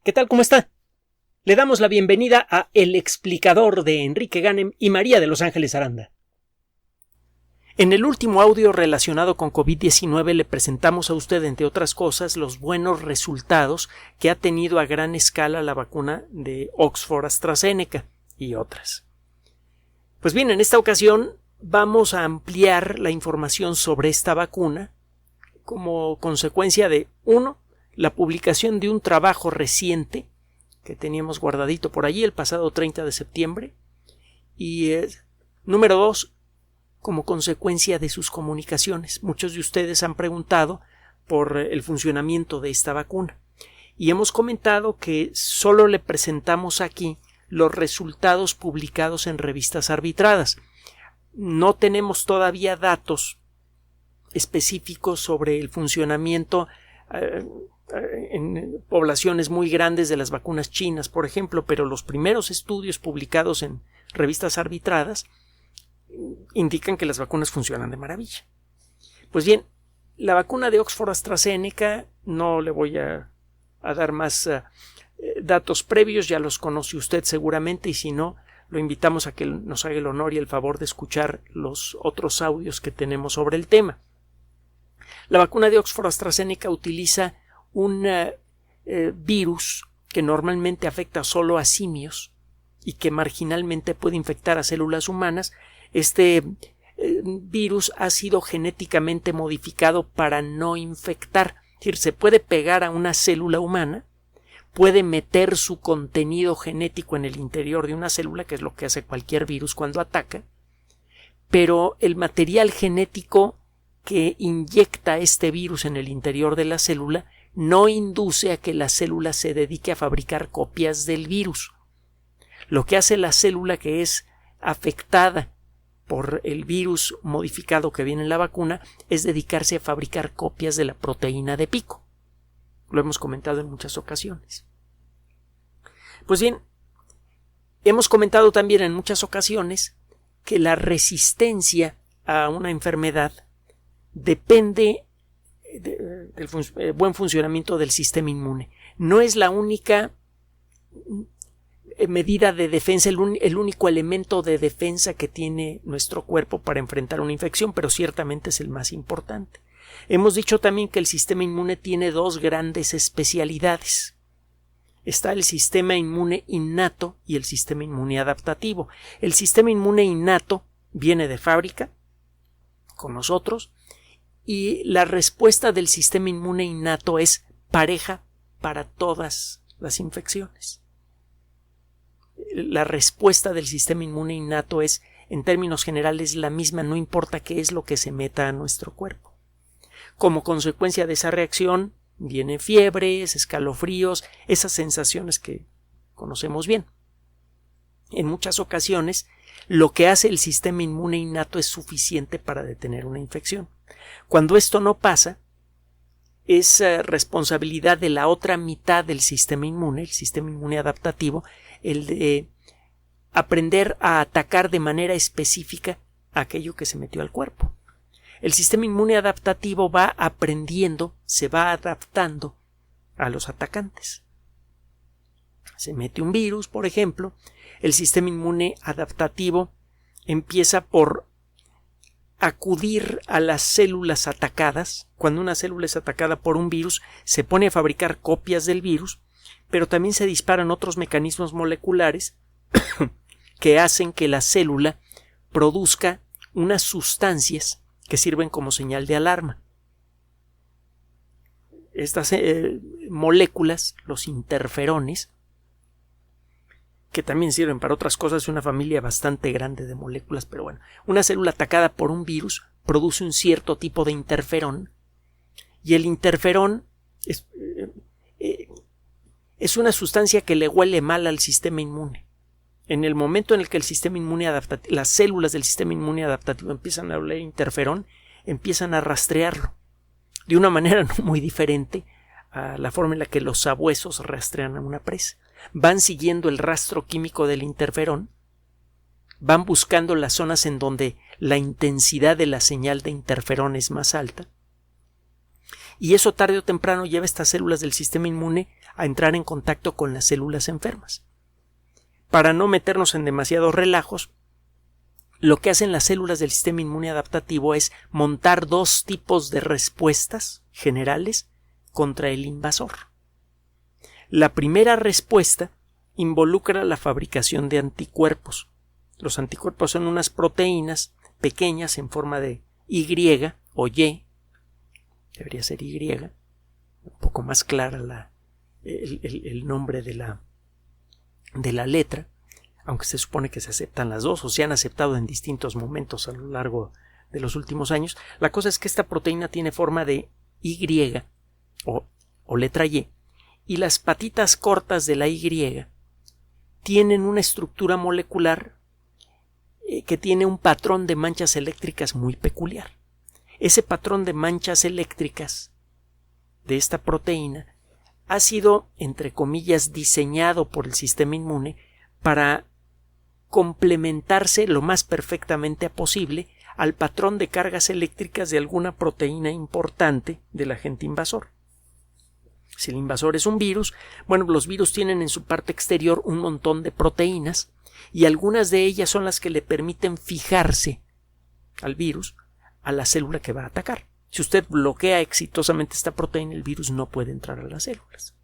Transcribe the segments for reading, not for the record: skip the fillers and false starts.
¿Qué tal? ¿Cómo está? Le damos la bienvenida a El Explicador de Enrique Ganem y María de Los Ángeles Aranda. En el último audio relacionado con COVID-19 le presentamos a usted, entre otras cosas, los buenos resultados que ha tenido a gran escala la vacuna de Oxford AstraZeneca y otras. Pues bien, en esta ocasión vamos a ampliar la información sobre esta vacuna como consecuencia de, uno, la publicación de un trabajo reciente que teníamos guardadito por allí el pasado 30 de septiembre y número 2, como consecuencia de sus comunicaciones. Muchos de ustedes han preguntado por el funcionamiento de esta vacuna y hemos comentado que solo le presentamos aquí los resultados publicados en revistas arbitradas. No tenemos todavía datos específicos sobre el funcionamiento en poblaciones muy grandes de las vacunas chinas, por ejemplo, pero los primeros estudios publicados en revistas arbitradas indican que las vacunas funcionan de maravilla. Pues bien, la vacuna de Oxford AstraZeneca, no le voy a dar más datos previos, ya los conoce usted seguramente, y si no, lo invitamos a que nos haga el honor y el favor de escuchar los otros audios que tenemos sobre el tema. La vacuna de Oxford AstraZeneca utiliza un virus que normalmente afecta solo a simios y que marginalmente puede infectar a células humanas. Este virus ha sido genéticamente modificado para no infectar. Es decir, se puede pegar a una célula humana, puede meter su contenido genético en el interior de una célula, que es lo que hace cualquier virus cuando ataca, pero el material genético que inyecta este virus en el interior de la célula no induce a que la célula se dedique a fabricar copias del virus. Lo que hace la célula que es afectada por el virus modificado que viene en la vacuna es dedicarse a fabricar copias de la proteína de pico. Lo hemos comentado en muchas ocasiones. Pues bien, hemos comentado también en muchas ocasiones que la resistencia a una enfermedad depende del buen funcionamiento del sistema inmune. No es la única medida de defensa, el único elemento de defensa que tiene nuestro cuerpo para enfrentar una infección, pero ciertamente es el más importante. Hemos dicho también que el sistema inmune tiene dos grandes especialidades. Está el sistema inmune innato y el sistema inmune adaptativo. El sistema inmune innato viene de fábrica con nosotros y la respuesta del sistema inmune innato es pareja para todas las infecciones. La respuesta del sistema inmune innato es, en términos generales, la misma, no importa qué es lo que se meta a nuestro cuerpo. Como consecuencia de esa reacción vienen fiebres, escalofríos, esas sensaciones que conocemos bien. En muchas ocasiones, lo que hace el sistema inmune innato es suficiente para detener una infección. Cuando esto no pasa, es responsabilidad de la otra mitad del sistema inmune, el sistema inmune adaptativo, el de aprender a atacar de manera específica aquello que se metió al cuerpo. El sistema inmune adaptativo va aprendiendo, se va adaptando a los atacantes. Se mete un virus, por ejemplo, el sistema inmune adaptativo empieza por acudir a las células atacadas. Cuando una célula es atacada por un virus, se pone a fabricar copias del virus, pero también se disparan otros mecanismos moleculares que hacen que la célula produzca unas sustancias que sirven como señal de alarma. Estas moléculas, los interferones, que también sirven para otras cosas, es una familia bastante grande de moléculas, pero bueno, una célula atacada por un virus produce un cierto tipo de interferón, y el interferón es una sustancia que le huele mal al sistema inmune. En el momento en el que el sistema inmune adaptativo, las células del sistema inmune adaptativo empiezan a oler interferón, empiezan a rastrearlo de una manera no muy diferente a la forma en la que los sabuesos rastrean a una presa. Van siguiendo el rastro químico del interferón, van buscando las zonas en donde la intensidad de la señal de interferón es más alta, y eso tarde o temprano lleva a estas células del sistema inmune a entrar en contacto con las células enfermas. Para no meternos en demasiados relajos, lo que hacen las células del sistema inmune adaptativo es montar dos tipos de respuestas generales contra el invasor. La primera respuesta involucra la fabricación de anticuerpos. Los anticuerpos son unas proteínas pequeñas en forma de Y o Y, debería ser Y, un poco más clara el nombre de la letra, aunque se supone que se aceptan las dos o se han aceptado en distintos momentos a lo largo de los últimos años. La cosa es que esta proteína tiene forma de Y o letra Y, y las patitas cortas de la Y tienen una estructura molecular que tiene un patrón de manchas eléctricas muy peculiar. Ese patrón de manchas eléctricas de esta proteína ha sido, entre comillas, diseñado por el sistema inmune para complementarse lo más perfectamente posible al patrón de cargas eléctricas de alguna proteína importante del agente invasor. Si el invasor es un virus, bueno, los virus tienen en su parte exterior un montón de proteínas y algunas de ellas son las que le permiten fijarse al virus a la célula que va a atacar. Si usted bloquea exitosamente esta proteína, el virus no puede entrar a las células.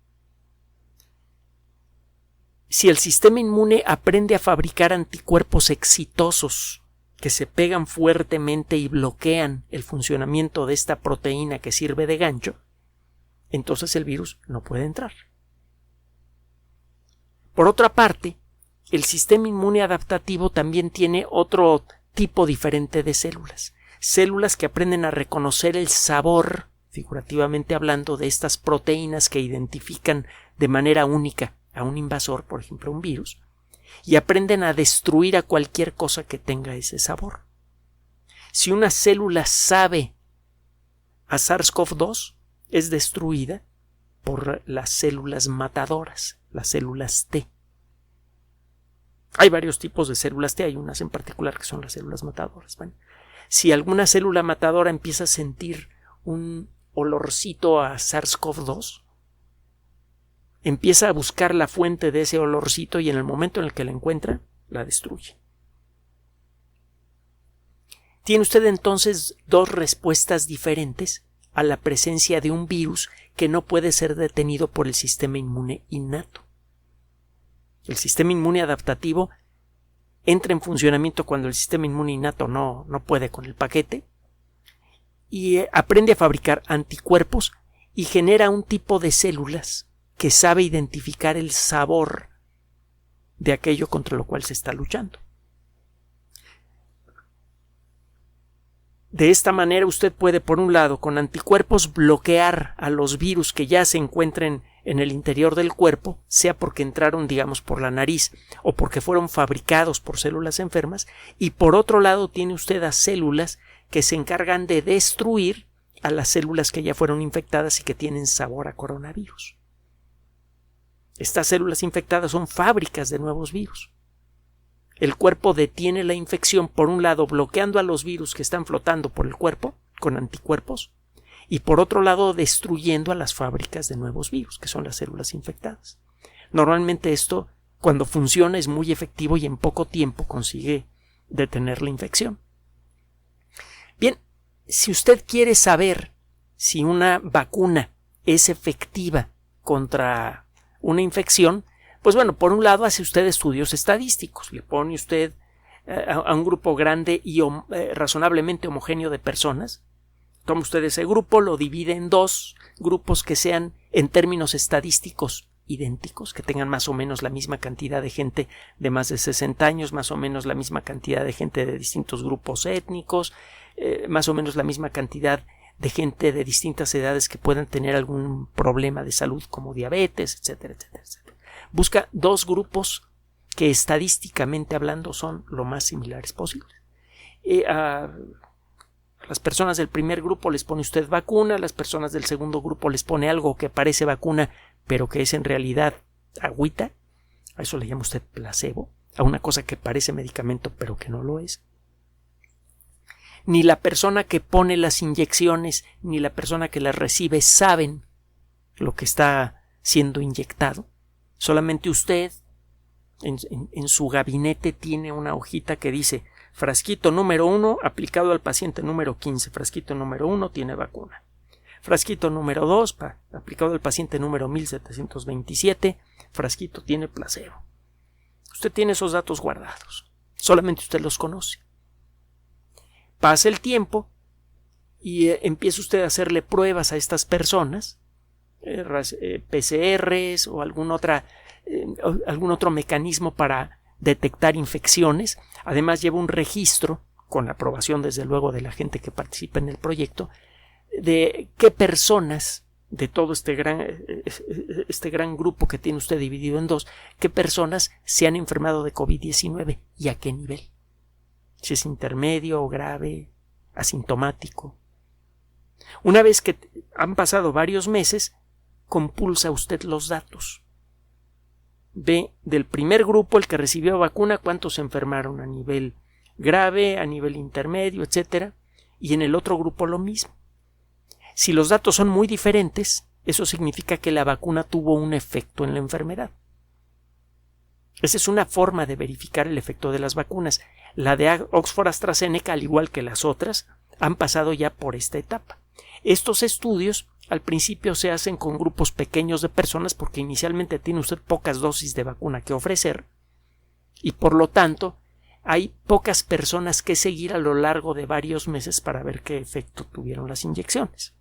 Si el sistema inmune aprende a fabricar anticuerpos exitosos que se pegan fuertemente y bloquean el funcionamiento de esta proteína que sirve de gancho, entonces el virus no puede entrar. Por otra parte, el sistema inmune adaptativo también tiene otro tipo diferente de células. Células que aprenden a reconocer el sabor, figurativamente hablando, de estas proteínas que identifican de manera única a un invasor, por ejemplo un virus, y aprenden a destruir a cualquier cosa que tenga ese sabor. Si una célula sabe a SARS-CoV-2, es destruida por las células matadoras, las células T. Hay varios tipos de células T, hay unas en particular que son las células matadoras. Bueno, si alguna célula matadora empieza a sentir un olorcito a SARS-CoV-2, empieza a buscar la fuente de ese olorcito y en el momento en el que la encuentra, la destruye. Tiene usted entonces dos respuestas diferentes a la presencia de un virus que no puede ser detenido por el sistema inmune innato. El sistema inmune adaptativo entra en funcionamiento cuando el sistema inmune innato no puede con el paquete y aprende a fabricar anticuerpos y genera un tipo de células que sabe identificar el sabor de aquello contra lo cual se está luchando. De esta manera usted puede, por un lado, con anticuerpos bloquear a los virus que ya se encuentren en el interior del cuerpo, sea porque entraron, digamos, por la nariz o porque fueron fabricados por células enfermas, y por otro lado tiene usted a células que se encargan de destruir a las células que ya fueron infectadas y que tienen sabor a coronavirus. Estas células infectadas son fábricas de nuevos virus. El cuerpo detiene la infección, por un lado, bloqueando a los virus que están flotando por el cuerpo con anticuerpos, y por otro lado, destruyendo a las fábricas de nuevos virus, que son las células infectadas. Normalmente esto, cuando funciona, es muy efectivo y en poco tiempo consigue detener la infección. Bien, si usted quiere saber si una vacuna es efectiva contra una infección, pues bueno, por un lado hace usted estudios estadísticos, le pone usted a un grupo grande y razonablemente homogéneo de personas, toma usted ese grupo, lo divide en dos grupos que sean en términos estadísticos idénticos, que tengan más o menos la misma cantidad de gente de más de 60 años, más o menos la misma cantidad de gente de distintos grupos étnicos, más o menos la misma cantidad de gente de distintas edades que puedan tener algún problema de salud como diabetes, etcétera, etcétera, etcétera. Busca dos grupos que estadísticamente hablando son lo más similares posibles. A las personas del primer grupo les pone usted vacuna, a las personas del segundo grupo les pone algo que parece vacuna pero que es en realidad agüita, a eso le llama usted placebo, a una cosa que parece medicamento pero que no lo es. Ni la persona que pone las inyecciones ni la persona que las recibe saben lo que está siendo inyectado. Solamente usted en su gabinete tiene una hojita que dice frasquito número 1 aplicado al paciente número 15, frasquito número 1 tiene vacuna. Frasquito número 2 aplicado al paciente número 1727, frasquito tiene placebo. Usted tiene esos datos guardados, solamente usted los conoce. Pasa el tiempo y empieza usted a hacerle pruebas a estas personas, PCRs o algún otro mecanismo para detectar infecciones. Además lleva un registro, con la aprobación desde luego de la gente que participa en el proyecto, de qué personas de todo este gran grupo que tiene usted dividido en dos, qué personas se han enfermado de COVID-19 y a qué nivel. Si es intermedio o grave, asintomático. Una vez que han pasado varios meses, compulsa usted los datos. Ve del primer grupo, el que recibió vacuna, cuántos se enfermaron a nivel grave, a nivel intermedio, etc. Y en el otro grupo lo mismo. Si los datos son muy diferentes, eso significa que la vacuna tuvo un efecto en la enfermedad. Esa es una forma de verificar el efecto de las vacunas. La de Oxford AstraZeneca, al igual que las otras, han pasado ya por esta etapa. Estos estudios al principio se hacen con grupos pequeños de personas porque inicialmente tiene usted pocas dosis de vacuna que ofrecer y por lo tanto hay pocas personas que seguir a lo largo de varios meses para ver qué efecto tuvieron las inyecciones.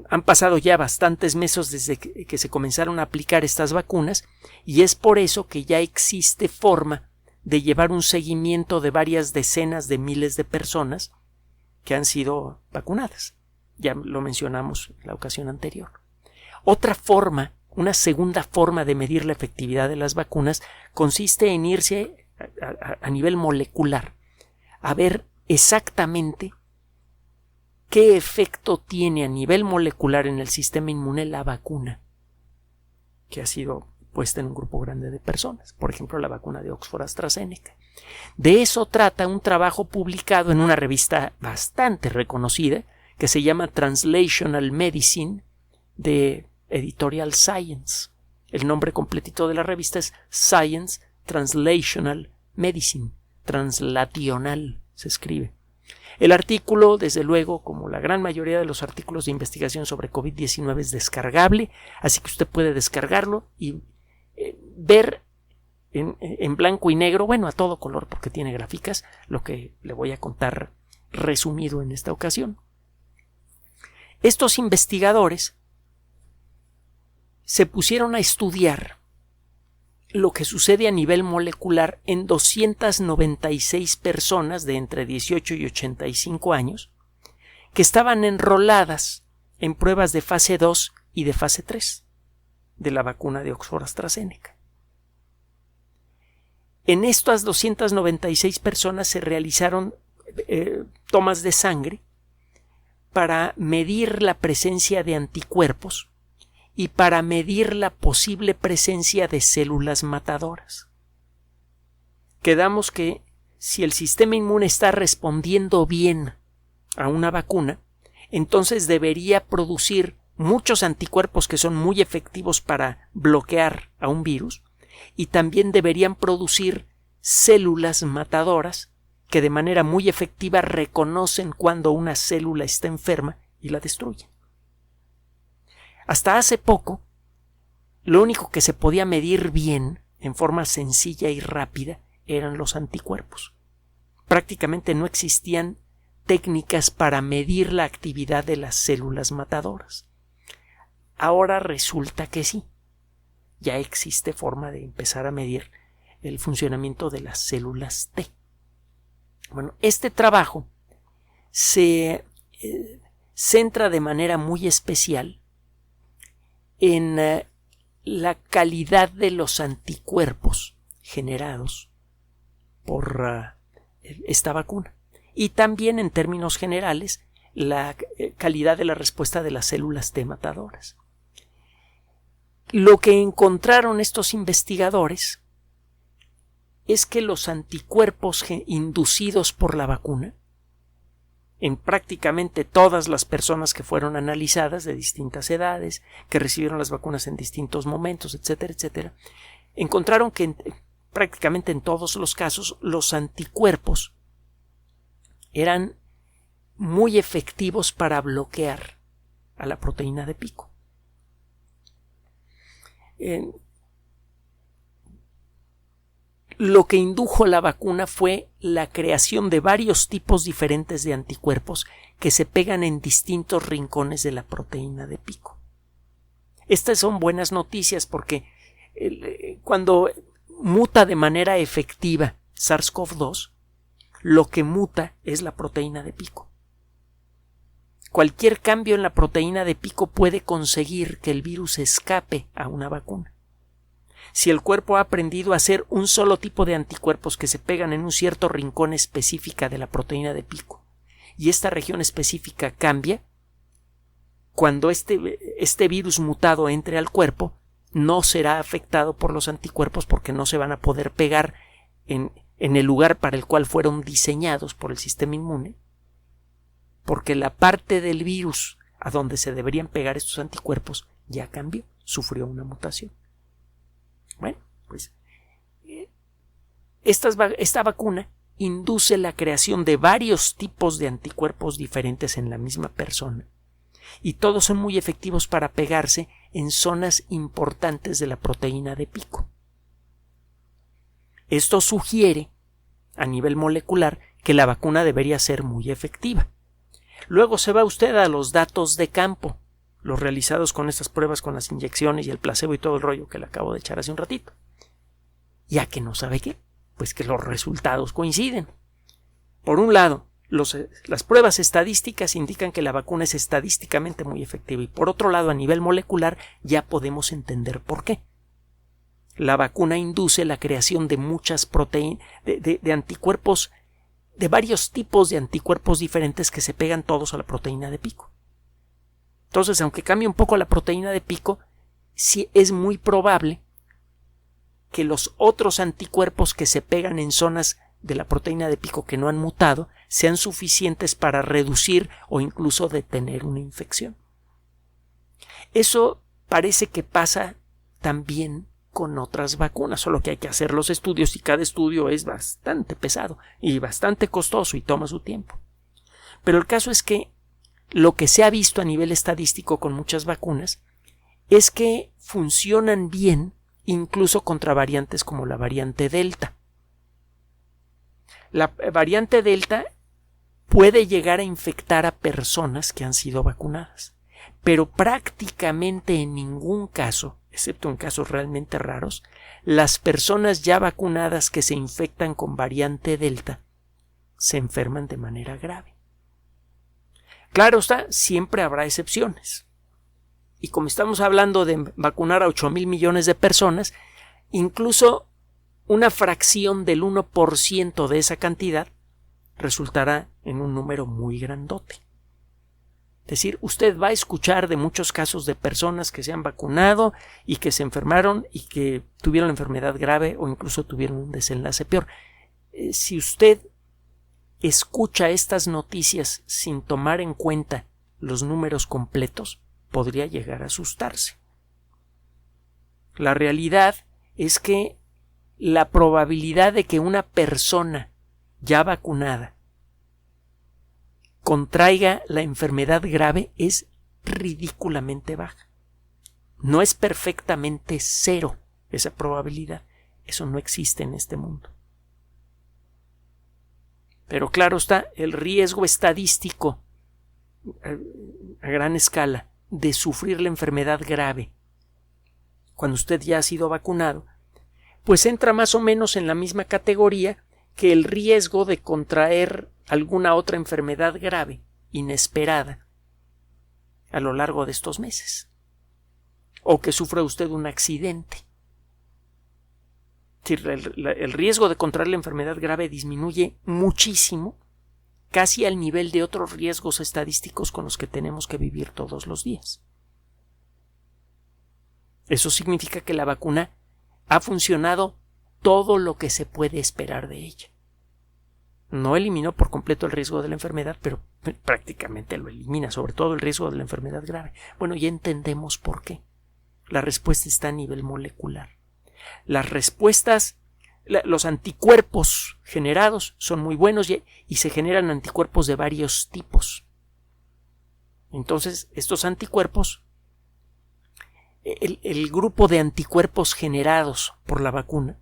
Han pasado ya bastantes meses desde que se comenzaron a aplicar estas vacunas y es por eso que ya existe forma de llevar un seguimiento de varias decenas de miles de personas que han sido vacunadas. Ya lo mencionamos en la ocasión anterior. Otra forma, una segunda forma de medir la efectividad de las vacunas consiste en irse a nivel molecular a ver exactamente qué efecto tiene a nivel molecular en el sistema inmune la vacuna que ha sido puesta en un grupo grande de personas, por ejemplo la vacuna de Oxford AstraZeneca. De eso trata un trabajo publicado en una revista bastante reconocida que se llama Translational Medicine de Editorial Science. El nombre completito de la revista es Science Translational Medicine, translacional se escribe. El artículo, desde luego, como la gran mayoría de los artículos de investigación sobre COVID-19, es descargable, así que usted puede descargarlo y ver en blanco y negro, bueno, a todo color porque tiene gráficas, lo que le voy a contar resumido en esta ocasión. Estos investigadores se pusieron a estudiar lo que sucede a nivel molecular en 296 personas de entre 18 y 85 años que estaban enroladas en pruebas de fase 2 y de fase 3 de la vacuna de Oxford AstraZeneca. En estas 296 personas se realizaron tomas de sangre para medir la presencia de anticuerpos y para medir la posible presencia de células matadoras. Quedamos que si el sistema inmune está respondiendo bien a una vacuna, entonces debería producir muchos anticuerpos que son muy efectivos para bloquear a un virus y también deberían producir células matadoras que de manera muy efectiva reconocen cuando una célula está enferma y la destruyen. Hasta hace poco, lo único que se podía medir bien, en forma sencilla y rápida, eran los anticuerpos. Prácticamente no existían técnicas para medir la actividad de las células matadoras. Ahora resulta que sí. Ya existe forma de empezar a medir el funcionamiento de las células T. Bueno, este trabajo se centra de manera muy especial en la calidad de los anticuerpos generados por esta vacuna y también en términos generales la calidad de la respuesta de las células T matadoras. Lo que encontraron estos investigadores es que los anticuerpos inducidos por la vacuna en prácticamente todas las personas que fueron analizadas de distintas edades, que recibieron las vacunas en distintos momentos, etcétera, etcétera, encontraron que prácticamente en todos los casos los anticuerpos eran muy efectivos para bloquear a la proteína de pico. Lo que indujo la vacuna fue la creación de varios tipos diferentes de anticuerpos que se pegan en distintos rincones de la proteína de pico. Estas son buenas noticias porque cuando muta de manera efectiva SARS-CoV-2, lo que muta es la proteína de pico. Cualquier cambio en la proteína de pico puede conseguir que el virus escape a una vacuna. Si el cuerpo ha aprendido a hacer un solo tipo de anticuerpos que se pegan en un cierto rincón específica de la proteína de pico y esta región específica cambia, cuando este virus mutado entre al cuerpo, no será afectado por los anticuerpos porque no se van a poder pegar en el lugar para el cual fueron diseñados por el sistema inmune, porque la parte del virus a donde se deberían pegar estos anticuerpos ya cambió, sufrió una mutación. Bueno, pues esta vacuna induce la creación de varios tipos de anticuerpos diferentes en la misma persona y todos son muy efectivos para pegarse en zonas importantes de la proteína de pico. Esto sugiere, a nivel molecular, que la vacuna debería ser muy efectiva. Luego se va usted a los datos de campo, los realizados con estas pruebas con las inyecciones y el placebo y todo el rollo que le acabo de echar hace un ratito. ¿Ya que no sabe qué? Pues que los resultados coinciden. Por un lado, las pruebas estadísticas indican que la vacuna es estadísticamente muy efectiva y por otro lado, a nivel molecular, ya podemos entender por qué. La vacuna induce la creación de muchas proteínas, de anticuerpos, de varios tipos de anticuerpos diferentes que se pegan todos a la proteína de pico. Entonces, aunque cambie un poco la proteína de pico, sí es muy probable que los otros anticuerpos que se pegan en zonas de la proteína de pico que no han mutado sean suficientes para reducir o incluso detener una infección. Eso parece que pasa también con otras vacunas, solo que hay que hacer los estudios y cada estudio es bastante pesado y bastante costoso y toma su tiempo. Pero el caso es que lo que se ha visto a nivel estadístico con muchas vacunas es que funcionan bien incluso contra variantes como la variante Delta. La variante Delta puede llegar a infectar a personas que han sido vacunadas, pero prácticamente en ningún caso, excepto en casos realmente raros, las personas ya vacunadas que se infectan con variante Delta se enferman de manera grave. Claro está, siempre habrá excepciones. Y como estamos hablando de vacunar a 8,000 millones de personas, incluso una fracción del 1% de esa cantidad resultará en un número muy grandote. Es decir, usted va a escuchar de muchos casos de personas que se han vacunado y que se enfermaron y que tuvieron enfermedad grave o incluso tuvieron un desenlace peor. Si usted escucha estas noticias sin tomar en cuenta los números completos, podría llegar a asustarse. La realidad es que la probabilidad de que una persona ya vacunada contraiga la enfermedad grave es ridículamente baja. No es perfectamente cero esa probabilidad. Eso no existe en este mundo. Pero claro está, el riesgo estadístico a gran escala de sufrir la enfermedad grave cuando usted ya ha sido vacunado, pues entra más o menos en la misma categoría que el riesgo de contraer alguna otra enfermedad grave, inesperada, a lo largo de estos meses. O que sufra usted un accidente. El riesgo de contraer la enfermedad grave disminuye muchísimo, casi al nivel de otros riesgos estadísticos con los que tenemos que vivir todos los días. Eso significa que la vacuna ha funcionado todo lo que se puede esperar de ella. No eliminó por completo el riesgo de la enfermedad, pero prácticamente lo elimina, sobre todo el riesgo de la enfermedad grave. Bueno, ya entendemos por qué. La respuesta está a nivel molecular. Las respuestas, los anticuerpos generados son muy buenos y se generan anticuerpos de varios tipos. Entonces, estos anticuerpos, el grupo de anticuerpos generados por la vacuna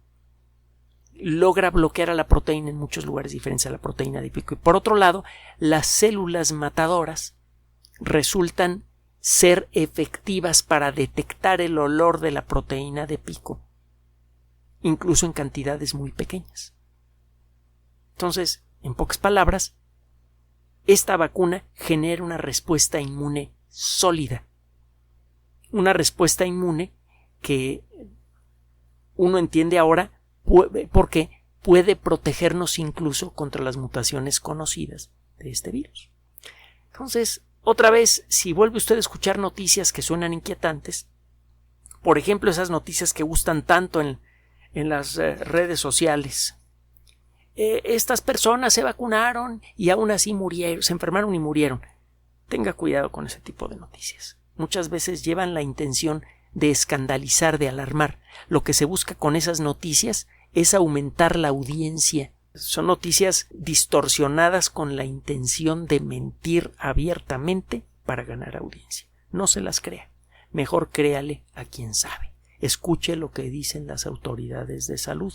logra bloquear a la proteína en muchos lugares diferentes a la proteína de pico. Y por otro lado, las células matadoras resultan ser efectivas para detectar el olor de la proteína de pico, incluso en cantidades muy pequeñas. Entonces, en pocas palabras, esta vacuna genera una respuesta inmune sólida. Una respuesta inmune que uno entiende ahora porque puede protegernos incluso contra las mutaciones conocidas de este virus. Entonces, otra vez, si vuelve usted a escuchar noticias que suenan inquietantes, por ejemplo, esas noticias que gustan tanto en las redes sociales, estas personas se vacunaron y aún así murieron, se enfermaron y murieron. Tenga cuidado con ese tipo de noticias. Muchas veces llevan la intención de escandalizar, de alarmar. Lo que se busca con esas noticias es aumentar la audiencia. Son noticias distorsionadas con la intención de mentir abiertamente para ganar audiencia. No se las crea. Mejor créale a quien sabe. Escuche lo que dicen las autoridades de salud.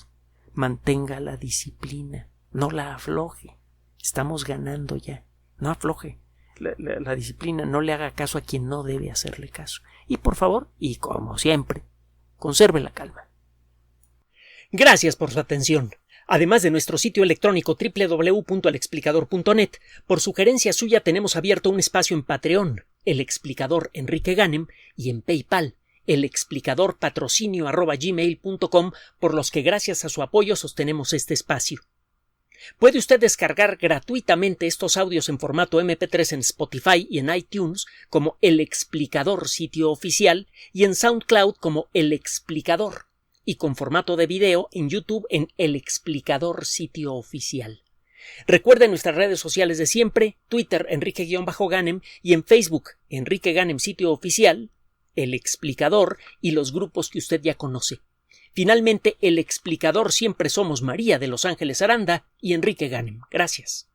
Mantenga la disciplina. No la afloje. Estamos ganando ya. No afloje la disciplina. No le haga caso a quien no debe hacerle caso. Y por favor, y como siempre, conserve la calma. Gracias por su atención. Además de nuestro sitio electrónico www.alexplicador.net, por sugerencia suya tenemos abierto un espacio en Patreon, El Explicador Enrique Ganem, y en PayPal, elexplicadorpatrocinio@gmail.com, por los que gracias a su apoyo sostenemos este espacio. Puede usted descargar gratuitamente estos audios en formato MP3 en Spotify y en iTunes como El Explicador sitio oficial y en SoundCloud como El Explicador, y con formato de video en YouTube en El Explicador sitio oficial. Recuerde nuestras redes sociales de siempre, Twitter Enrique-Ganem y en Facebook Enrique Ganem sitio oficial, El Explicador y los grupos que usted ya conoce. Finalmente, El Explicador siempre somos María de Los Ángeles Aranda y Enrique Ganem. Gracias.